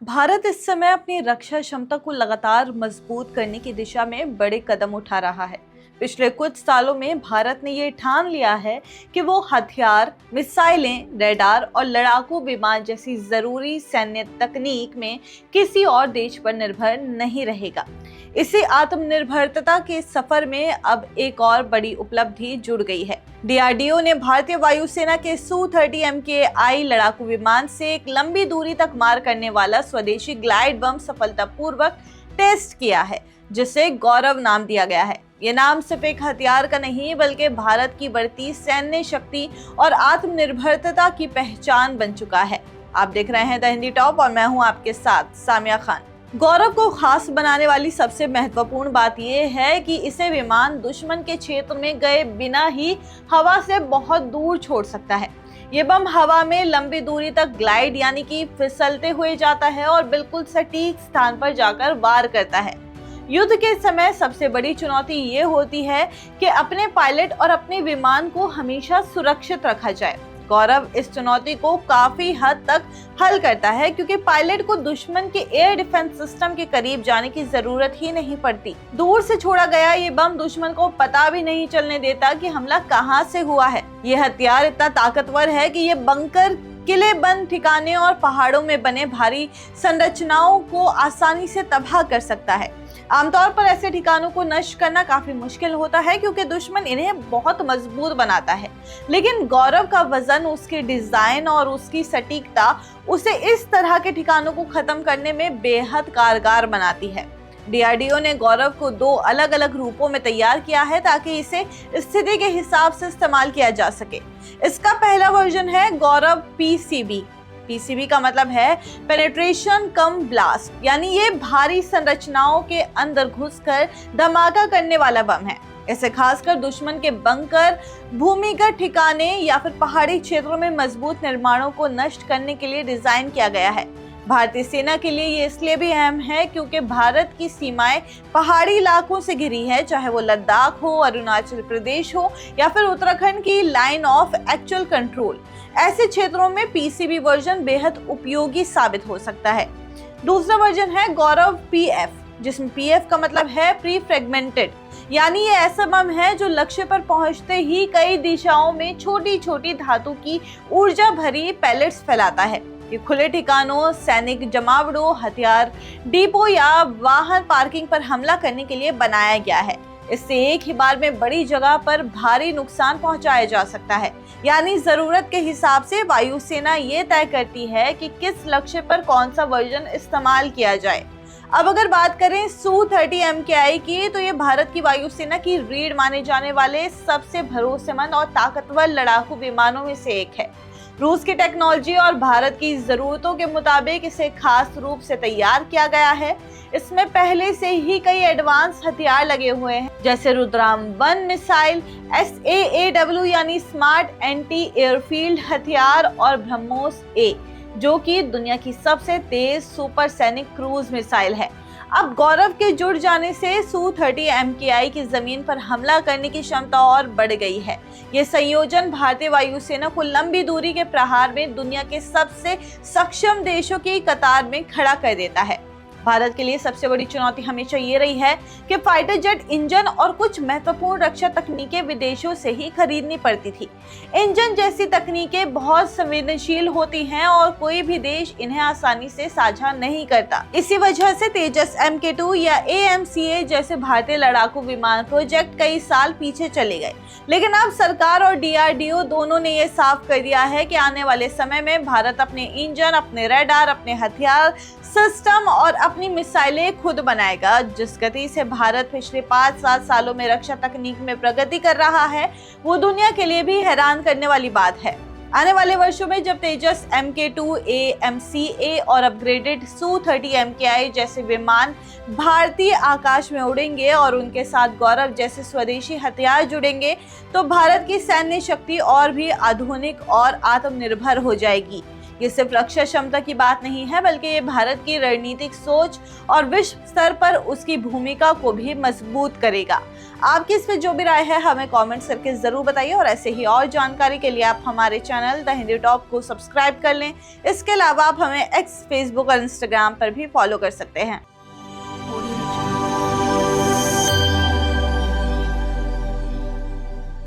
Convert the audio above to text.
भारत इस समय अपनी रक्षा क्षमता को लगातार मजबूत करने की दिशा में बड़े कदम उठा रहा है। पिछले कुछ सालों में भारत ने ये ठान लिया है कि वो हथियार, मिसाइलें, रडार और लड़ाकू विमान जैसी जरूरी सैन्य तकनीक में किसी और देश पर निर्भर नहीं रहेगा। इसी आत्मनिर्भरता के सफर में अब एक और बड़ी उपलब्धि जुड़ गई है। डीआरडीओ ने भारतीय वायुसेना के Su-30 MKI लड़ाकू विमान से एक लंबी दूरी तक मार करने वाला स्वदेशी ग्लाइड बम सफलतापूर्वक टेस्ट किया है, जिसे गौरव नाम दिया गया है। ये नाम सिर्फ एक हथियार का नहीं, बल्कि भारत की बढ़ती सैन्य शक्ति और आत्मनिर्भरता की पहचान बन चुका है। आप देख रहे हैं द हिंदी टॉप और मैं हूं आपके साथ सामिया खान। गौरव को खास बनाने वाली सबसे महत्वपूर्ण बात यह है कि इसे विमान दुश्मन के क्षेत्र में गए बिना ही हवा से बहुत दूर छोड़ सकता है। ये बम हवा में लंबी दूरी तक ग्लाइड यानी कि फिसलते हुए जाता है और बिल्कुल सटीक स्थान पर जाकर वार करता है। युद्ध के समय सबसे बड़ी चुनौती ये होती है कि अपने पायलट और अपने विमान को हमेशा सुरक्षित रखा जाए। गौरव इस चुनौती को काफी हद तक हल करता है, क्योंकि पायलट को दुश्मन के एयर डिफेंस सिस्टम के करीब जाने की जरूरत ही नहीं पड़ती। दूर से छोड़ा गया ये बम दुश्मन को पता भी नहीं चलने देता कि हमला कहां से हुआ है। ये हथियार इतना ताकतवर है कि ये बंकर, किले, बंद ठिकाने और पहाड़ों में बने भारी संरचनाओं को आसानी से तबाह कर सकता है। आमतौर पर ऐसे ठिकानों को नष्ट करना काफी मुश्किल होता है, क्योंकि दुश्मन इन्हें बहुत मजबूत बनाता है। लेकिन गौरव का वजन, उसके डिजाइन और उसकी सटीकता उसे इस तरह के ठिकानों को खत्म करने में बेहद कारगर बनाती है। डीआरडीओ ने गौरव को 2 अलग अलग रूपों में तैयार किया है, ताकि इसे स्थिति के हिसाब से इस्तेमाल किया जा सके। इसका पहला वर्जन है गौरव पीसीबी। पीसीबी का मतलब है पेनिट्रेशन कम ब्लास्ट, यानी ये भारी संरचनाओं के अंदर घुसकर धमाका करने वाला बम है। इसे खासकर दुश्मन के बंकर, भूमिगत ठिकाने या फिर पहाड़ी क्षेत्रों में मजबूत निर्माणों को नष्ट करने के लिए डिजाइन किया गया है। भारतीय सेना के लिए ये इसलिए भी अहम है क्योंकि भारत की सीमाएं पहाड़ी इलाकों से घिरी है, चाहे वो लद्दाख हो, अरुणाचल प्रदेश हो या फिर उत्तराखंड की लाइन ऑफ एक्चुअल कंट्रोल। ऐसे क्षेत्रों में पीसीबी वर्जन बेहद उपयोगी साबित हो सकता है। दूसरा वर्जन है गौरव पीएफ, जिसमें पीएफ का मतलब है प्री फ्रेगमेंटेड, यानी ये ऐसा बम है जो लक्ष्य पर पहुंचते ही कई दिशाओं में छोटी छोटी धातु की ऊर्जा भरी पैलेट्स फैलाता है। ये खुले ठिकानों, सैनिक जमावड़ों, हथियार डिपो या वाहन पार्किंग पर हमला करने के लिए बनाया गया है। इससे एक ही बार में बड़ी जगह पर भारी नुकसान पहुंचाया जा सकता है। यानी जरूरत के हिसाब से वायुसेना ये तय करती है कि किस लक्ष्य पर कौन सा वर्जन इस्तेमाल किया जाए। अब अगर बात करें Su-30 MKI की, तो ये भारत की वायुसेना की रीढ़ माने जाने वाले सबसे भरोसेमंद और ताकतवर लड़ाकू विमानों में से एक है। रूस की टेक्नोलॉजी और भारत की जरूरतों के मुताबिक इसे खास रूप से तैयार किया गया है। इसमें पहले से ही कई एडवांस हथियार लगे हुए हैं, जैसे रुद्राम-1 मिसाइल, SAAW यानी स्मार्ट एंटी एयरफील्ड हथियार और ब्रह्मोस-A, जो कि दुनिया की सबसे तेज सुपरसोनिक क्रूज मिसाइल है। अब गौरव के जुड़ जाने से Su-30 MKI की जमीन पर हमला करने की क्षमता और बढ़ गई है। ये संयोजन भारतीय वायुसेना को लंबी दूरी के प्रहार में दुनिया के सबसे सक्षम देशों की कतार में खड़ा कर देता है। भारत के लिए सबसे बड़ी चुनौती हमेशा ये रही है कि फाइटर जेट इंजन और कुछ महत्वपूर्ण रक्षा तकनीकें विदेशों से ही खरीदनी पड़ती थी। इंजन जैसी तकनीकें बहुत संवेदनशील होती हैं और कोई भी देश इन्हें आसानी से साझा नहीं करता। इसी वजह से तेजस MK2 या AMCA जैसे भारतीय लड़ाकू विमान प्रोजेक्ट कई साल पीछे चले गए। लेकिन अब सरकार और डीआरडीओ दोनों ने ये साफ कर दिया है कि आने वाले समय में भारत अपने इंजन, अपने रडार, अपने हथियार सिस्टम और अपनी मिसाइलें खुद बनाएगा। जिस गति से भारत पिछले 5-7 सालों में रक्षा तकनीक में प्रगति कर रहा है, वो दुनिया के लिए भी हैरान करने वाली बात है। आने वाले वर्षों में जब तेजस MK2, AMCA और अपग्रेडेड Su-30 MKI जैसे विमान भारतीय आकाश में उड़ेंगे और उनके साथ गौरव जैसे स्वदेशी हथियार जुड़ेंगे, तो भारत की सैन्य शक्ति और भी आधुनिक और आत्मनिर्भर हो जाएगी। ये सिर्फ रक्षा क्षमता की बात नहीं है, बल्कि ये भारत की रणनीतिक सोच और विश्व स्तर पर उसकी भूमिका को भी मजबूत करेगा। आपकी इस पे जो भी राय है हमें कमेंट्स करके जरूर बताइए और ऐसे ही और जानकारी के लिए आप हमारे चैनल द हिंदी टॉप को सब्सक्राइब कर लें। इसके अलावा आप हमें एक्स, फेसबुक और इंस्टाग्राम पर भी फॉलो कर सकते हैं।